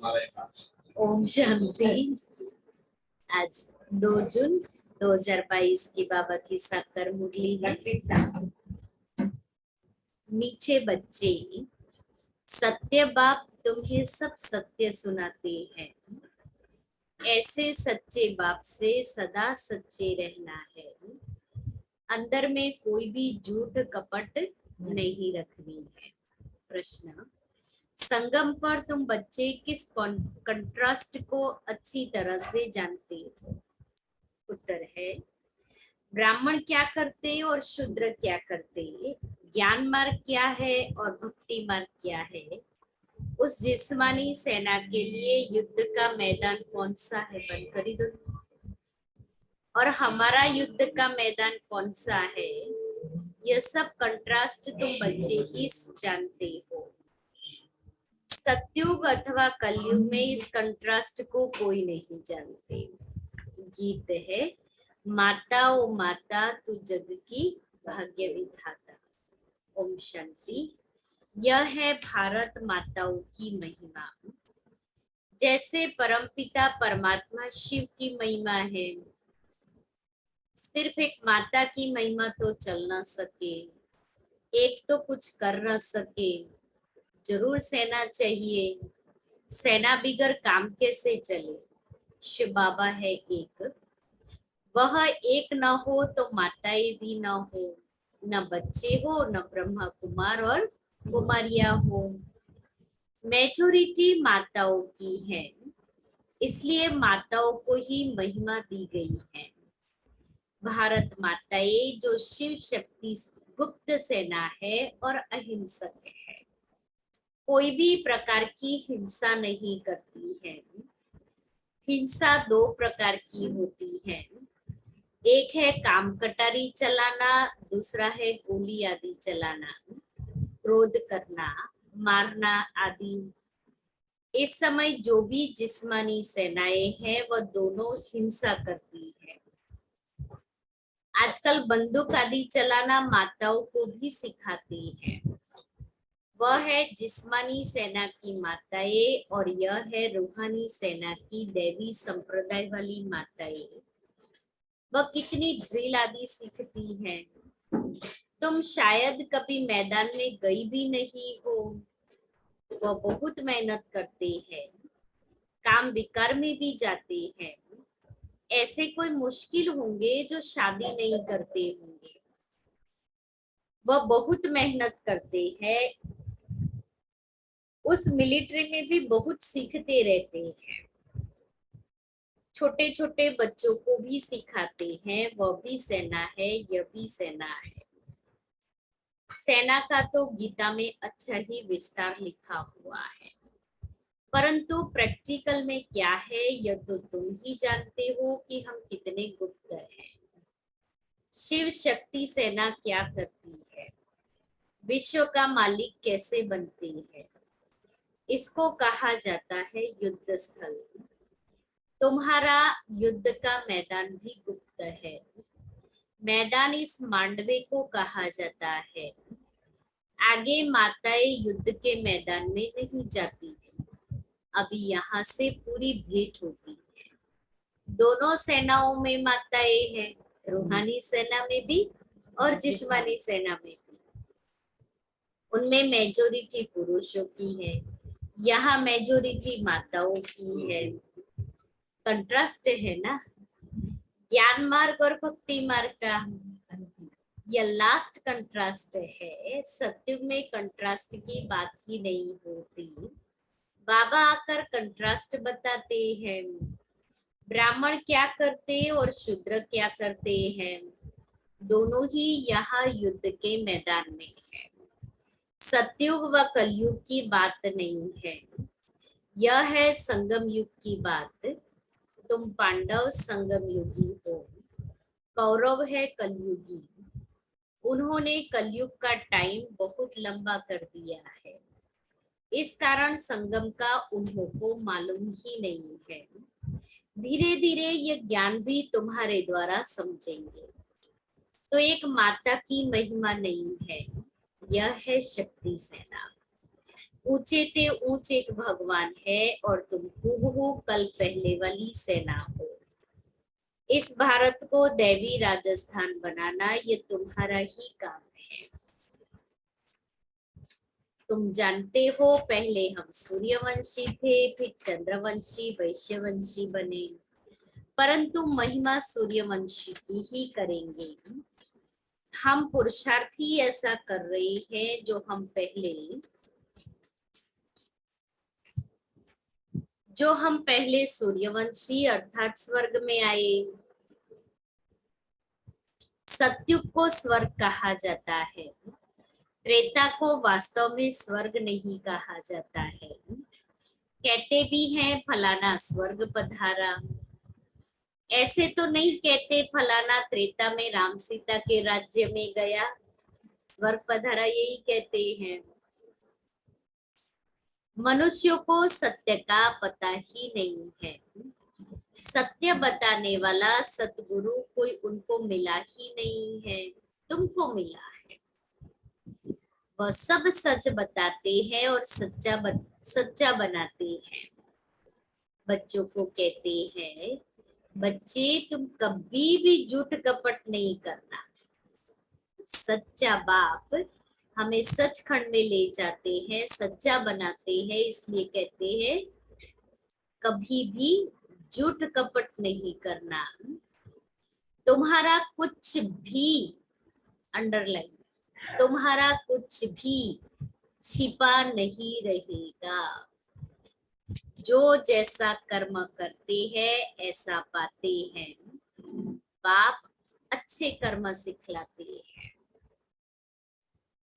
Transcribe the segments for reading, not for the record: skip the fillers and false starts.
ओम शांति। आज 2 जून 2022 की बाबा की साकार मुरली है। मीठे बच्चे, सत्य बाप तुम्हें सब सत्य सुनाते हैं। ऐसे सच्चे बाप से सदा सच्चे रहना है। अंदर में कोई भी झूठ कपट नहीं रखनी है। प्रश्न: संगम पर तुम बच्चे किस कंट्रास्ट को अच्छी तरह से जानते हो? उत्तर है: ब्राह्मण क्या करते और शूद्र क्या करते, ज्ञान मार्ग क्या है और भक्ति मार्ग क्या है। उस जिस्मानी सेना के लिए युद्ध का मैदान कौन सा है, बंद करी दो। और हमारा युद्ध का मैदान कौन सा है, यह सब कंट्रास्ट तुम बच्चे ही जानते हो। सतयुग अथवा कलयुग में इस कंट्रास्ट को कोई नहीं जानते। गीत है: माता ओ माता तू जग की भाग्य विधाता। ओम शांति। यह है भारत माताओं की महिमा। जैसे परमपिता परमात्मा शिव की महिमा है, सिर्फ एक माता की महिमा तो चल न सके, एक तो कुछ कर न सके, जरूर सेना चाहिए। सेना बिगर काम कैसे चले। शिव बाबा है एक, वह एक न हो तो माताएं भी न हो, न बच्चे हो, न ब्रह्मा कुमार और कुमारियां हो। मेजोरिटी माताओं की है, इसलिए माताओं को ही महिमा दी गई है। भारत माताएं जो शिव शक्ति गुप्त सेना है और अहिंसक है, कोई भी प्रकार की हिंसा नहीं करती है। हिंसा 2 प्रकार की होती है, एक है काम कटारी चलाना, दूसरा है गोली आदि चलाना, क्रोध करना, मारना आदि। इस समय जो भी जिस्मानी सेनाएं हैं वह दोनों हिंसा करती है। आजकल बंदूक आदि चलाना माताओं को भी सिखाती है। वह है जिस्मानी सेना की माताएं और यह है रूहानी सेना की दैवी संप्रदाय वाली माताएं। वह कितनी ड्रिल आदि सीखती हैं। तुम शायद कभी मैदान में गई भी नहीं हो। वह बहुत मेहनत करते हैं, काम विकार में भी जाते हैं। ऐसे कोई मुश्किल होंगे जो शादी नहीं करते होंगे। वह बहुत मेहनत करते हैं, उस मिलिट्री में भी बहुत सीखते रहते हैं। छोटे छोटे बच्चों को भी सिखाते हैं, वह भी सेना है, यह भी सेना है। सेना का तो गीता में अच्छा ही विस्तार लिखा हुआ है, परंतु प्रैक्टिकल में क्या है यह तो तुम ही जानते हो कि हम कितने गुप्त हैं। शिव शक्ति सेना क्या करती है, विश्व का मालिक कैसे बनते हैं, इसको कहा जाता है युद्ध स्थल। तुम्हारा युद्ध का मैदान भी गुप्त है। मैदान इस मांडवे को कहा जाता है। आगे माताएं युद्ध के मैदान में नहीं जाती थी, अभी यहाँ से पूरी भेंट होती है। दोनों सेनाओं में माताएं हैं, रूहानी सेना में भी और जिस्मानी सेना में भी। उनमें मेजोरिटी पुरुषों की है, यहाँ मेजोरिटी माताओं की है। कंट्रास्ट है ना, ज्ञान मार्ग और भक्ति मार्ग का। यह लास्ट कंट्रास्ट है। सत्युग में कंट्रास्ट की बात ही नहीं होती। बाबा आकर कंट्रास्ट बताते हैं। ब्राह्मण क्या करते और शूद्र क्या करते हैं, दोनों ही यहाँ युद्ध के मैदान में है। सतयुग व कलयुग की बात नहीं है, यह है संगम युग की बात। तुम पांडव संगम युगी हो, कौरव है कलयुगी। उन्होंने कलयुग का टाइम बहुत लंबा कर दिया है, इस कारण संगम का उन्हों को मालूम ही नहीं है। धीरे धीरे ये ज्ञान भी तुम्हारे द्वारा समझेंगे। तो एक माता की महिमा नहीं है, यह है शक्ति सेना। ऊंचे ते ऊंच एक भगवान है और तुम हूबहू कल पहले वाली सेना हो। इस भारत को दैवी राजस्थान बनाना ये तुम्हारा ही काम है। तुम जानते हो पहले हम सूर्यवंशी थे, फिर चंद्रवंशी, वैश्यवंशी बने, परंतु महिमा सूर्यवंशी की ही करेंगे। हम पुरुषार्थी ऐसा कर रहे हैं जो हम पहले सूर्यवंशी अर्थात स्वर्ग में आए। सतयुग को स्वर्ग कहा जाता है, त्रेता को वास्तव में स्वर्ग नहीं कहा जाता है। कहते भी हैं फलाना स्वर्ग पधारा, ऐसे तो नहीं कहते फलाना त्रेता में राम सीता के राज्य में गया स्वर्ग पधारा, यही कहते हैं। मनुष्यों को सत्य का पता ही नहीं है। सत्य बताने वाला सतगुरु कोई उनको मिला ही नहीं है, तुमको मिला है। वह सब सच बताते हैं और सच्चा बनाते हैं। बच्चों को कहते हैं बच्चे तुम कभी भी झूठ कपट नहीं करना। सच्चा बाप हमें सचखंड में ले जाते हैं, सच्चा बनाते हैं, इसलिए कहते हैं कभी भी झूठ कपट नहीं करना। तुम्हारा कुछ भी, अंडरलाइन, तुम्हारा कुछ भी छिपा नहीं रहेगा। जो जैसा कर्म करते हैं ऐसा पाते हैं। बाप अच्छे कर्म सिखलाते हैं।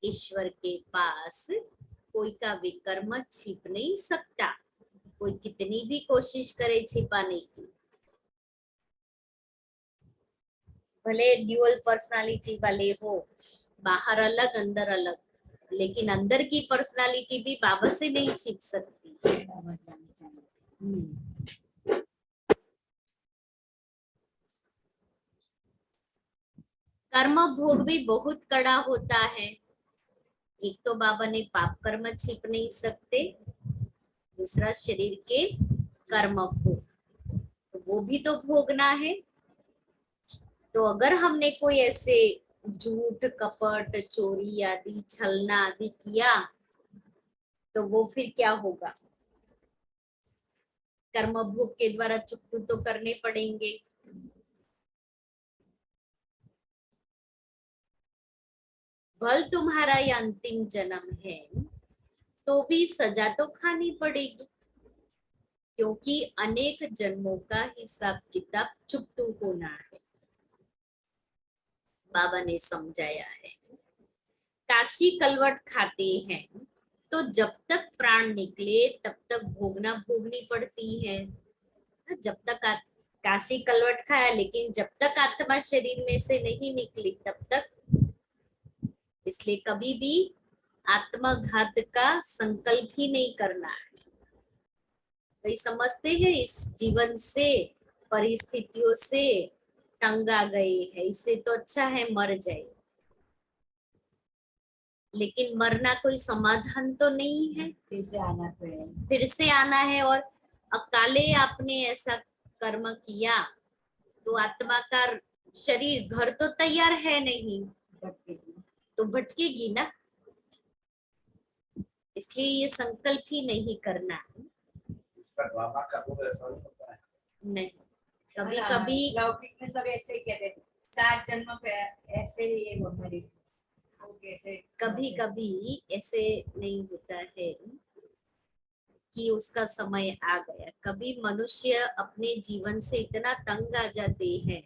ईश्वर के पास कोई का विकर्म छिप नहीं सकता, कोई कितनी भी कोशिश करे छिपाने की। भले ड्यूअल पर्सनालिटी वाले हो, बाहर अलग अंदर अलग, लेकिन अंदर की पर्सनालिटी भी बाबा से नहीं छिप सकती। कर्म भोग भी बहुत कड़ा होता है। एक तो बाबा ने पाप कर्म छिप नहीं सकते, दूसरा शरीर के कर्म भोग, तो वो भी तो भोगना है। तो अगर हमने कोई ऐसे झूठ कपट चोरी आदि छलना आदि किया तो वो फिर क्या होगा? कर्म भोग के द्वारा चुकतू तो करने पड़ेंगे। भल तुम्हारा ये अंतिम जन्म है तो भी सजा तो खानी पड़ेगी, क्योंकि अनेक जन्मों का हिसाब किताब चुकतू होना है। बाबा ने समझाया है। काशी कलवट खाते हैं तो जब तक प्राण निकले तब तक भोगनी पड़ती है। जब तक काशी कलवट खाया, लेकिन जब तक आत्मा शरीर में से नहीं निकली तब तक, इसलिए कभी भी आत्मघात का संकल्प ही नहीं करना है। तो समझते हैं इस जीवन से, परिस्थितियों से तंग आ गए है, इससे तो अच्छा है मर जाए। लेकिन मरना कोई समाधान तो नहीं है, फिर से आना है। और अकाले आपने ऐसा कर्म किया तो आत्मा का शरीर घर तो तैयार है नहीं, तो भटकेगी ना। इसलिए ये संकल्प ही नहीं करना। ड्रामा का वो ऐसा होता है नहीं, कभी कभी लौकिक में सब ऐसे ही कहते थे 7 जन्म पे ऐसे ही ये वो मरी, कभी कभी ऐसे नहीं होता है कि उसका समय आ गया। कभी मनुष्य अपने जीवन से इतना तंग आ जाते हैं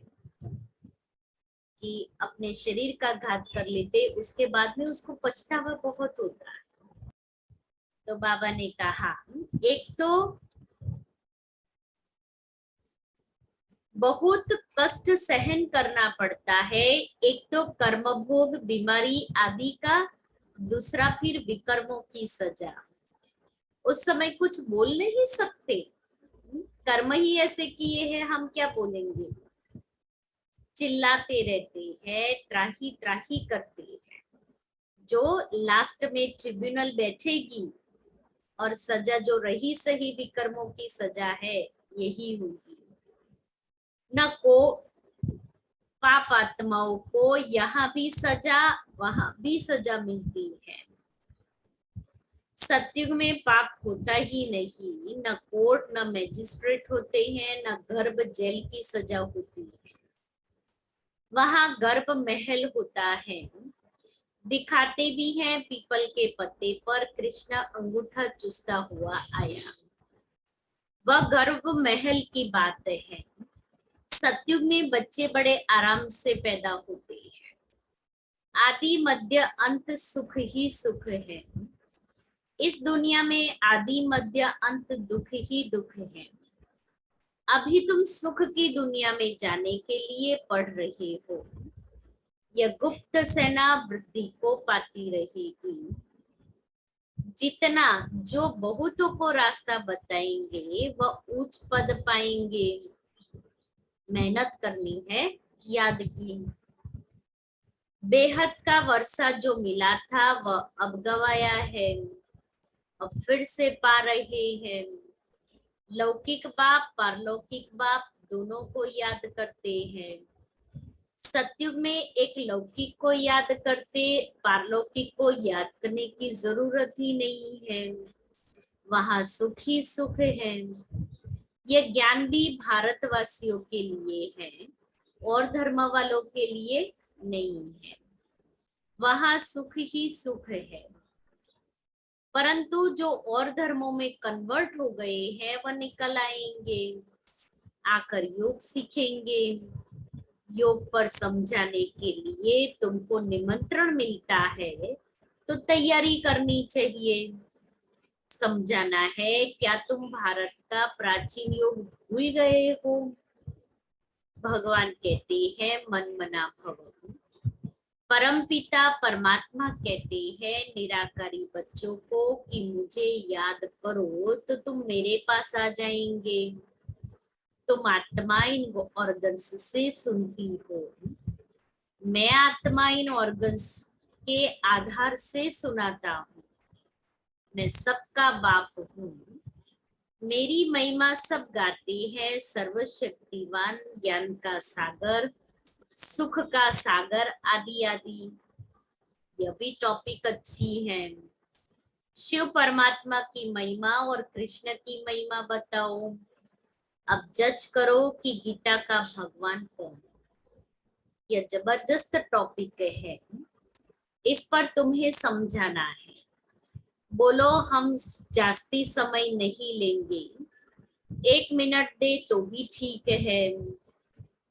कि अपने शरीर का घात कर लेते, उसके बाद में उसको पछतावा बहुत होता है। तो बाबा ने कहा एक तो बहुत कष्ट सहन करना पड़ता है, एक तो कर्म भोग बीमारी आदि का, दूसरा फिर विकर्मों की सजा। उस समय कुछ बोल नहीं सकते, कर्म ही ऐसे किए हैं, हम क्या बोलेंगे। चिल्लाते रहते हैं, त्राही त्राही करते हैं। जो लास्ट में ट्रिब्यूनल बैठेगी और सजा जो रही सही विकर्मों की सजा है यही होगी। न को पाप आत्माओं को यहाँ भी सजा वहां भी सजा मिलती है। सतयुग में पाप होता ही नहीं, न कोर्ट न मैजिस्ट्रेट होते हैं, न गर्भ जेल की सजा होती है। वहां गर्भ महल होता है। दिखाते भी हैं पीपल के पत्ते पर कृष्ण अंगूठा चूसता हुआ आया, वह गर्भ महल की बात है। सतयुग में बच्चे बड़े आराम से पैदा होते हैं। आदि मध्य अंत सुख ही सुख है। इस दुनिया में आदि मध्य अंत दुख ही दुख है। अभी तुम सुख की दुनिया में जाने के लिए पढ़ रहे हो। यह गुप्त सेना वृद्धि को पाती रहेगी। जितना जो बहुतों को रास्ता बताएंगे वह उच्च पद पाएंगे। मेहनत करनी है, याद की। बेहद का वर्षा जो मिला था वह अब गवाया है, अब फिर से पा रहे हैं। लौकिक बाप पारलौकिक बाप दोनों को याद करते हैं। सतयुग में एक लौकिक को याद करते, पारलौकिक को याद करने की जरूरत ही नहीं है। वहां सुख ही सुख है। यह ज्ञान भी भारतवासियों के लिए है और धर्म वालों के लिए नहीं है। वहां सुख ही सुख है। परंतु जो और धर्मों में कन्वर्ट हो गए हैं वह निकल आएंगे, आकर योग सीखेंगे। योग पर समझाने के लिए तुमको निमंत्रण मिलता है तो तैयारी करनी चाहिए। समझाना है, क्या तुम भारत का प्राचीन योग भूल गए हो? भगवान कहते हैं मन मना भव। परम पिता परमात्मा कहते हैं निराकारी बच्चों को कि मुझे याद करो तो तुम मेरे पास आ जाएंगे। तुम आत्मा इन ऑर्गन्स से सुनती हो, मैं आत्मा इन ऑर्गन्स के आधार से सुनाता हूँ। मैं सबका बाप हूँ। मेरी महिमा सब गाते हैं। सर्वशक्तिवान, ज्ञान का सागर, सुख का सागर, आदि आदि। यह भी टॉपिक अच्छी है। शिव परमात्मा की महिमा और कृष्ण की महिमा बताओ। अब जज करो कि गीता का भगवान कौन है। यह जबरदस्त टॉपिक है, इस पर तुम्हें समझाना है। बोलो हम जास्ती समय नहीं लेंगे, 1 मिनट दे तो भी ठीक है।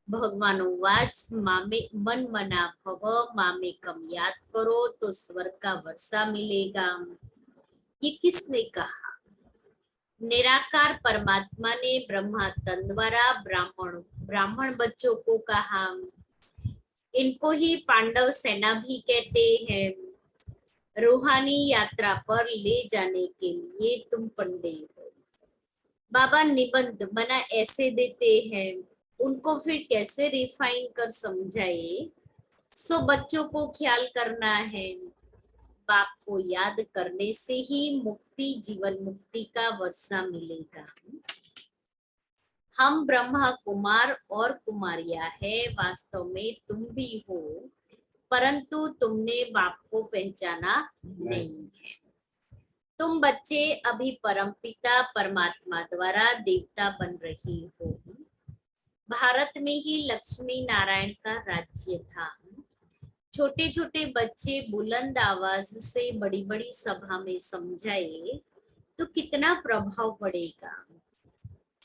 भगवान उवाच मामे मन मना भव, मामे कम याद करो तो स्वर्ग का वर्षा मिलेगा। ये किसने कहा? निराकार परमात्मा ने ब्रह्मा तन द्वारा ब्राह्मण बच्चों को कहा। इनको ही पांडव सेना भी कहते हैं। रूहानी यात्रा पर ले जाने के लिए तुम पंडित हो। बाबा निबंध मना ऐसे देते हैं, उनको फिर कैसे रिफाइन कर समझाए। सो बच्चों को ख्याल करना है। बाप को याद करने से ही मुक्ति, जीवन मुक्ति का वर्षा मिलेगा। हम ब्रह्मा कुमार और कुमारियां है, वास्तव में तुम भी हो, परंतु तुमने बाप को पहचाना नहीं है। तुम बच्चे अभी परमपिता परमात्मा द्वारा देवता बन रही हो। भारत में ही लक्ष्मी नारायण का राज्य था। छोटे छोटे बच्चे बुलंद आवाज से बड़ी बड़ी सभा में समझाए तो कितना प्रभाव पड़ेगा।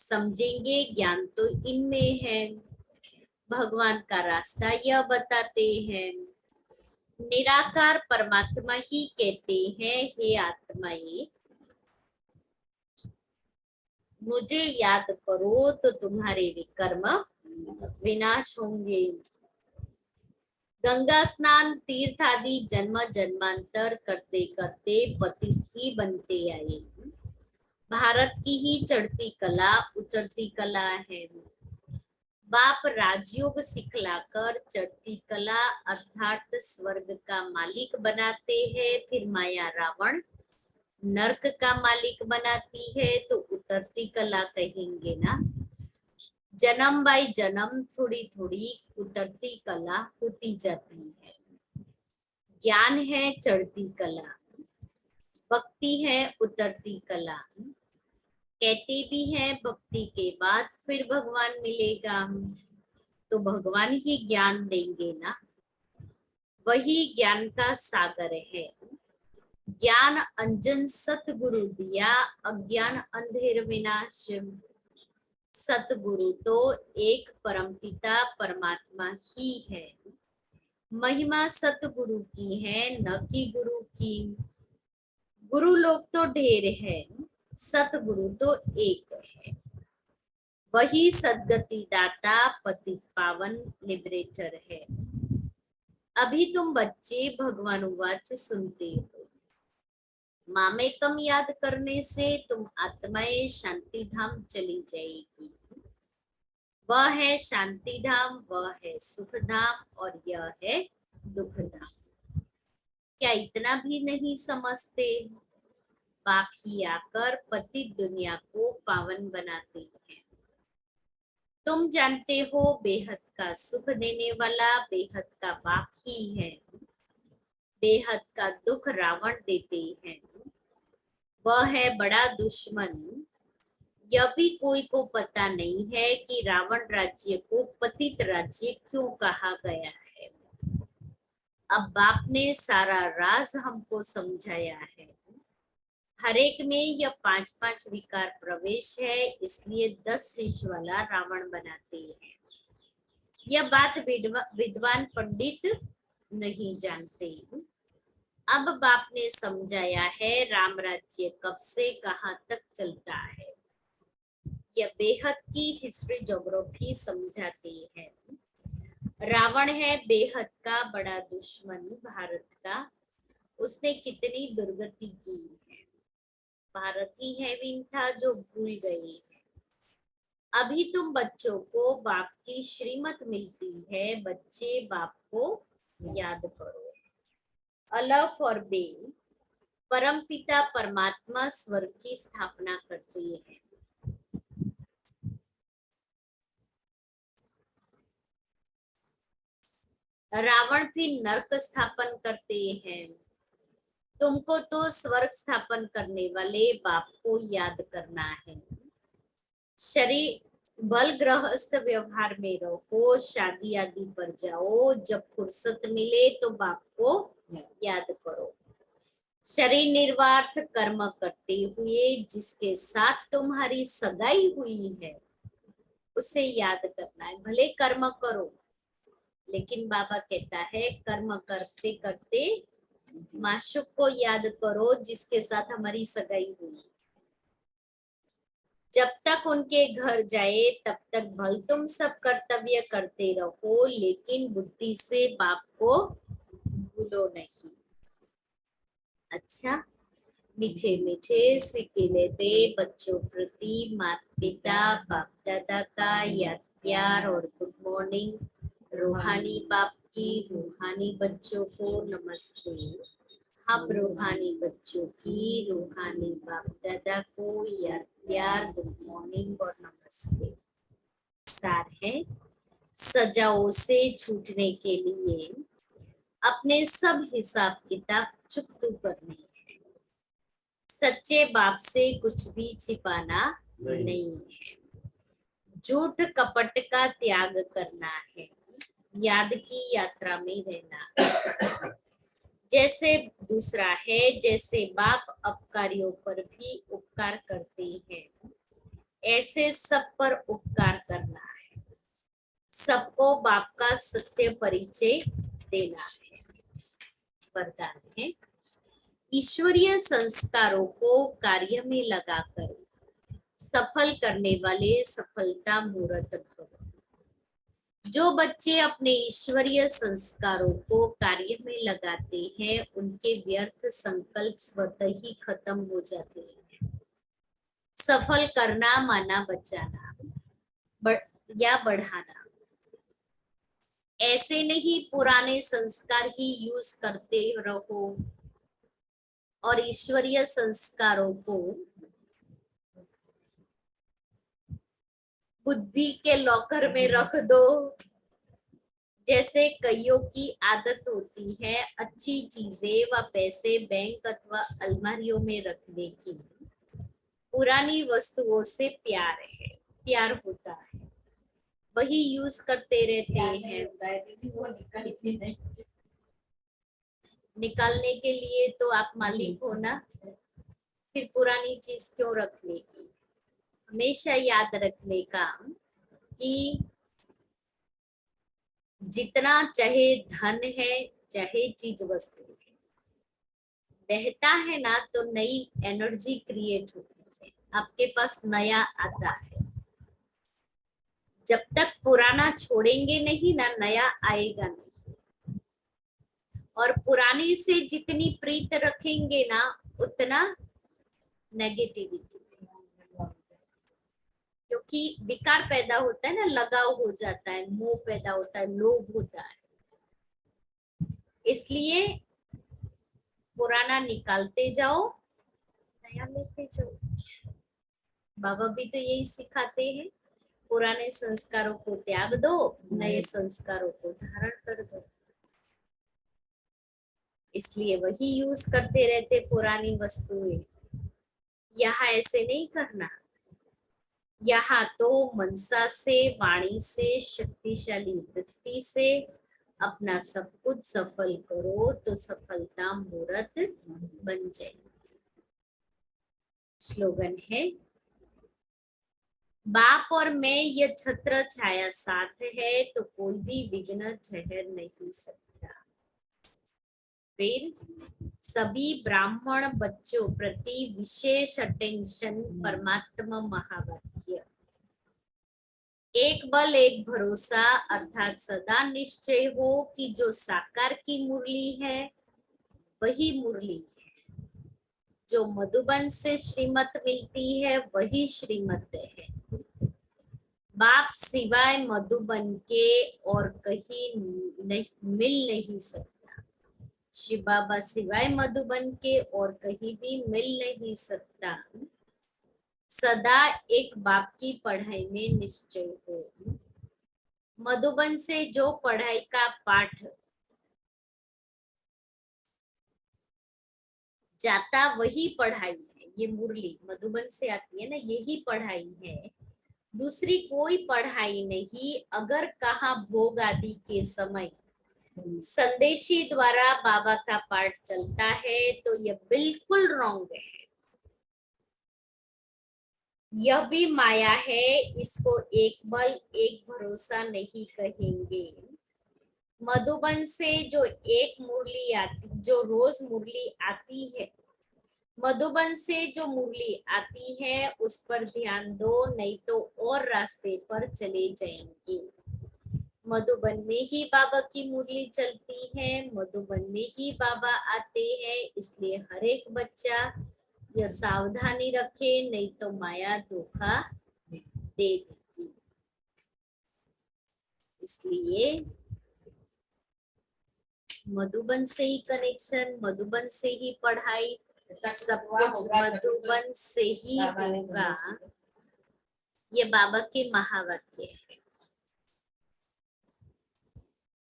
समझेंगे, ज्ञान तो इनमें है। भगवान का रास्ता यह बताते हैं। निराकार परमात्मा ही कहते हैं, हे आत्माएं मुझे याद करो तो तुम्हारे विकर्म विनाश होंगे। गंगा स्नान, तीर्थ आदि जन्म जन्मांतर करते करते पति ही बनते आए। भारत की ही चढ़ती कला उतरती कला है। बाप राजयोग सिखलाकर चढ़ती कला अर्थात स्वर्ग का मालिक बनाते हैं। फिर माया रावण नर्क का मालिक बनाती है तो उतरती कला कहेंगे ना। जन्म बाय जन्म थोड़ी थोड़ी उतरती कला होती जाती है। ज्ञान है चढ़ती कला, भक्ति है उतरती कला। कहते भी हैं भक्ति के बाद फिर भगवान मिलेगा, तो भगवान ही ज्ञान देंगे ना। वही ज्ञान का सागर है। ज्ञान अंजन सतगुरु दिया, अज्ञान अंधेर विनाश। सतगुरु तो एक परमपिता परमात्मा ही है। महिमा सतगुरु की है न कि गुरु की। गुरु लोग तो ढेर है, सतगुरु तो एक है। वही सदगति दाता पतित पावन लिबरेटर है। अभी तुम बच्चे भगवान वाच सुनते हो। मामेकम याद करने से तुम आत्माएं शांति धाम चली जाएगी। वह है शांति धाम, वह है सुख धाम और यह है दुख धाम। क्या इतना भी नहीं समझते? बाप ही आकर पतित दुनिया को पावन बनाते हैं। तुम जानते हो बेहद का सुख देने वाला बेहद का बाप ही है। बेहद का दुख रावण देते हैं, वह है बड़ा दुश्मन। यह भी कोई को पता नहीं है कि रावण राज्य को पतित राज्य क्यों कहा गया है। अब बाप ने सारा राज हमको समझाया है। हर एक में यह 5-5 विकार प्रवेश है, इसलिए 10 शीश वाला रावण बनाते हैं। यह बात विद्वान पंडित नहीं जानते। अब बाप ने समझाया है राम राज्य कब से कहां तक चलता है। यह बेहद की हिस्ट्री ज्योग्राफी समझाते हैं। रावण है बेहद का बड़ा दुश्मन भारत का। उसने कितनी दुर्गति की है। भारत ही हैविन था जो भूल गए हैं। अभी तुम बच्चों को बाप की श्रीमत मिलती है, बच्चे बाप को याद करो। अलफ और बे परम पिता परमात्मा स्वर्ग की स्थापना करते हैं। रावण भी नरक स्थापन करते हैं। तुमको तो स्वर्ग स्थापन करने वाले बाप को याद करना है। शरीर बल गृहस्थ व्यवहार में रहो, शादी आदि पर जाओ, जब फुर्सत मिले तो बाप को याद करो। शरीर निर्वार्थ कर्म करते हुए जिसके साथ तुम्हारी सगाई हुई है उसे याद करना है। भले कर्म करो, लेकिन बाबा कहता है कर्म करते करते माशूक को याद करो जिसके साथ हमारी सगाई हुई। जब तक उनके घर जाए तब तक भल तुम सब कर्तव्य करते रहो, लेकिन बुद्धि से बाप को भूलो नहीं। अच्छा, मीठे मीठे सिक्के लेते बच्चों प्रति माता पिता बाप दादा का याद प्यार और गुड मॉर्निंग। रूहानी बाप की रूहानी बच्चों को नमस्ते। हम रूहानी बच्चों की रूहानी बाप दादा को याद प्यार गुड मॉर्निंग और नमस्ते। सार है, सजाओं से छूटने के लिए अपने सब हिसाब किताब चुकतू करने हैं। सच्चे बाप से कुछ भी छिपाना नहीं है। झूठ कपट का त्याग करना है, याद की यात्रा में रहना। जैसे दूसरा है, जैसे बाप अपकारियों पर भी उपकार करते हैं, ऐसे सब पर उपकार करना है। सबको बाप का सत्य परिचय देना है। वरदान है, ईश्वरीय संस्कारों को कार्य में लगाकर सफल करने वाले सफलता मूर्त भव। जो बच्चे अपने ईश्वरीय संस्कारों को कार्य में लगाते हैं उनके व्यर्थ संकल्प स्वतः ही खत्म हो जाते हैं। सफल करना माना बचाना या बढ़ाना। ऐसे नहीं पुराने संस्कार ही यूज करते रहो और ईश्वरीय संस्कारों को बुद्धि के लॉकर में रख दो। जैसे कईयों की आदत होती है अच्छी चीजें व पैसे बैंक अथवा अलमारियों में रखने की। पुरानी वस्तुओं से प्यार होता है, वही यूज करते रहते हैं। वो निकलती नहीं। निकालने के लिए तो आप मालिक हो ना, फिर पुरानी चीज क्यों रखने की। हमेशा याद रखने का कि जितना चाहे धन है चाहे चीज वस्तु है, बहता है ना तो नई एनर्जी क्रिएट होती है, आपके पास नया आता है। जब तक पुराना छोड़ेंगे नहीं ना, नया आएगा नहीं। और पुराने से जितनी प्रीत रखेंगे ना उतना नेगेटिविटी, क्योंकि विकार पैदा होता है ना, लगाव हो जाता है, मोह पैदा होता है, लोभ होता है। इसलिए पुराना निकालते जाओ, नया लेते जाओ। बाबा भी तो यही सिखाते हैं, पुराने संस्कारों को त्याग दो, नए संस्कारों को धारण कर दो। इसलिए वही यूज करते रहते पुरानी वस्तुएं। यहाँ ऐसे नहीं करना, यहाँ तो मनसा से, वाणी से, शक्तिशाली वृत्ति से अपना सब कुछ सफल करो तो सफलता मूर्त बन जाए। स्लोगन है, बाप और मैं ये छत्र छाया साथ है तो कोई भी विघ्न ठहर नहीं सकता। फिर सभी ब्राह्मण बच्चों प्रति विशेष अटेंशन, परमात्मा महावाक्य। एक बल एक भरोसा, अर्थात सदा निश्चय हो कि जो साकार की मुरली है वही मुरली है, जो मधुबन से श्रीमत मिलती है वही श्रीमत है। बाप सिवाय मधुबन के और कहीं मिल नहीं सकता, शिव बाबा सिवाय मधुबन के और कहीं भी मिल नहीं सकता। सदा एक बाप की पढ़ाई में निश्चय हो। मधुबन से जो पढ़ाई का पाठ जाता वही पढ़ाई है। ये मुरली मधुबन से आती है ना, यही पढ़ाई है, दूसरी कोई पढ़ाई नहीं। अगर कहा भोग आदि के समय संदेशी द्वारा बाबा का पाठ चलता है तो यह बिल्कुल रॉन्ग है, यह भी माया है। इसको एक बल एक भरोसा नहीं कहेंगे। मधुबन से जो एक मुरली आती, जो रोज मुरली आती है, मधुबन से जो मुरली आती है उस पर ध्यान दो, नहीं तो और रास्ते पर चले जाएंगे। मधुबन में ही बाबा की मुरली चलती है, मधुबन में ही बाबा आते हैं। इसलिए हर एक बच्चा यह सावधानी रखे, नहीं तो माया धोखा दे देगी। इसलिए मधुबन से ही कनेक्शन, मधुबन से ही पढ़ाई, सब कुछ मधुबन से ही होगा। ये बाबा के महावाक्य है।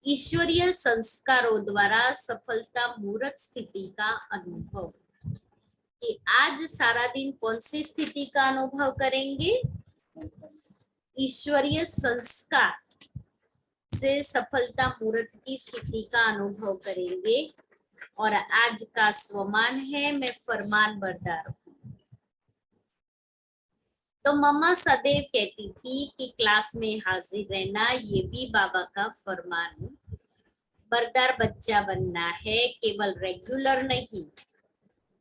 ईश्वरीय संस्कारों द्वारा सफलता मूर्त स्थिति का अनुभव। कि आज सारा दिन कौन सी स्थिति का अनुभव करेंगे? ईश्वरीय संस्कार से सफलता मूर्त की स्थिति का अनुभव करेंगे। और आज का स्वमान है, मैं फरमान बरदार हूँ। तो मम्मा सदैव कहती थी कि क्लास में हाजिर रहना ये भी बाबा का फरमान। बरदार बच्चा बनना है, केवल रेगुलर नहीं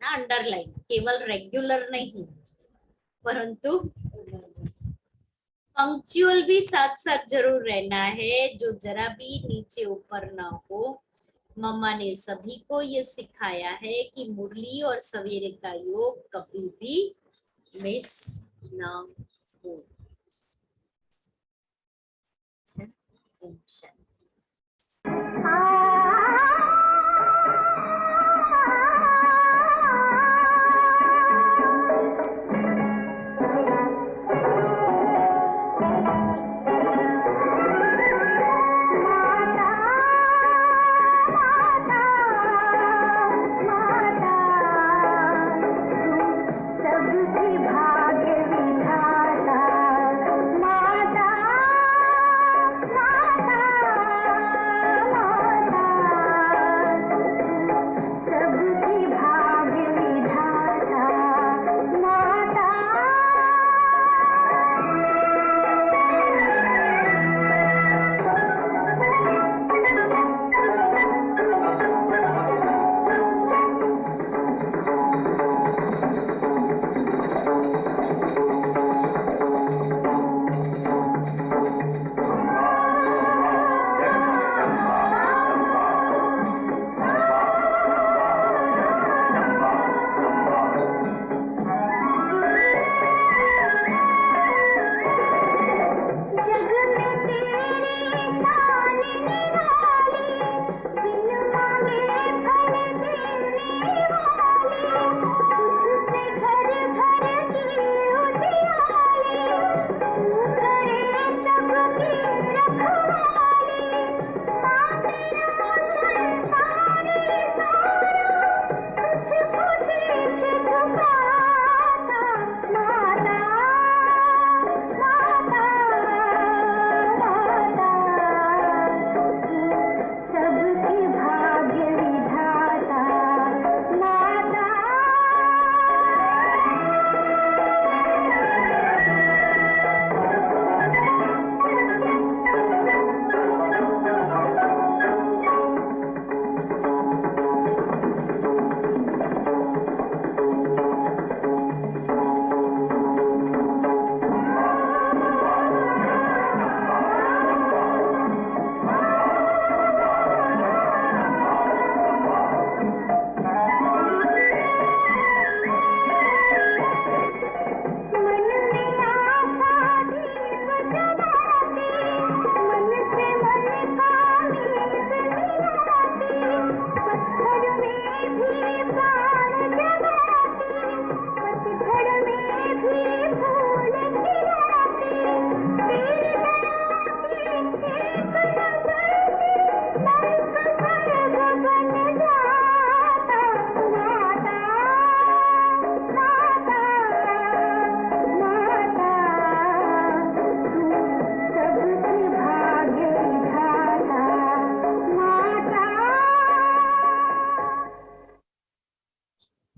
ना, अंडरलाइन, केवल रेगुलर नहीं परंतु पंक्चुअल भी साथ साथ जरूर रहना है, जो जरा भी नीचे ऊपर ना हो। मम्मा ने सभी को ये सिखाया है कि मुरली और सवेरे का योग कभी भी मिस ना हो। ओम शांति।